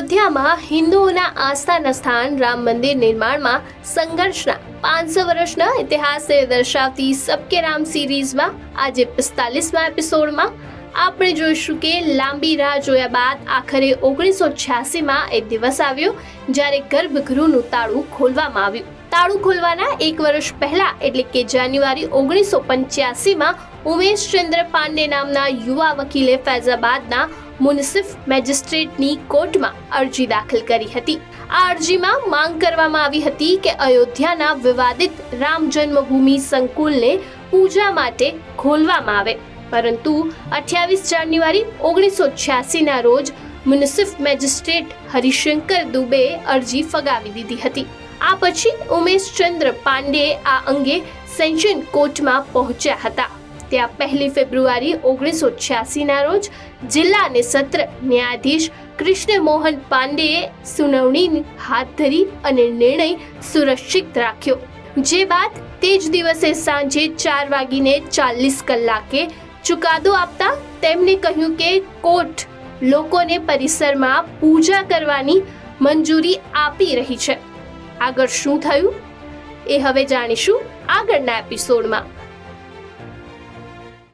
અયોધ્યામાં હિન્દુઓના આસ્થાના સ્થાન રામ મંદિર નિર્માણમાં સંઘર્ષના 500 વર્ષના ઇતિહાસને દર્શાવતી સબકે રામ સિરીઝમાં આજે 45મા એપિસોડમાં આપણે જોઈશું કે લાંબી રાહ જોયા બાદ આખરે 1986માં એ દિવસ આવ્યો જ્યારે ગર્ભગૃહનું તાળું ખોલવામાં આવ્યું. તાળું ખોલવાના 1 વર્ષ પહેલા એટલે કે જાન્યુઆરી 1985માં ઉમેશચંદ્ર પાંડે નામના યુવા વકીલે ફૈઝાબાદના મ્યુનિસિપલ મેજિસ્ટ્રેટની કોર્ટમાં અરજી દાખલ કરી હતી. આ અરજીમાં માંગ કરવામાં આવી હતી કે અયોધ્યાના વિવાદિત રામ જન્મભૂમિ સંકુલને પૂજા માટે ખોલવામાં આવે, પરંતુ 28 જાન્યુઆરી 1986ના રોજ મ્યુનિસિપલ મેજિસ્ટ્રેટ હરિશંકર દુબેએ અરજી ફગાવી દીધી હતી. આ પછી ઉમેશચંદ્ર પાંડે આ અંગે સેશન કોર્ટમાં પહોંચ્યા હતા. ત્યાં 1 ફેબ્રુઆરી 1986ના રોજ જિલ્લા અને સત્ર ન્યાયાધીશ કૃષ્ણ મોહન પાંડેએ સુનાવણી હાથ ધરી અને નિર્ણય સુરક્ષિત રાખ્યો. જે બાદ તે જ દિવસે સાંજે 4:40 ચુકાદો આપતા તેમણે કહ્યું કે કોર્ટ લોકોને પરિસરમાં પૂજા કરવાની મંજૂરી આપી રહી છે. આગળ શું થયું એ હવે જાણીશું આગળના એપિસોડમાં.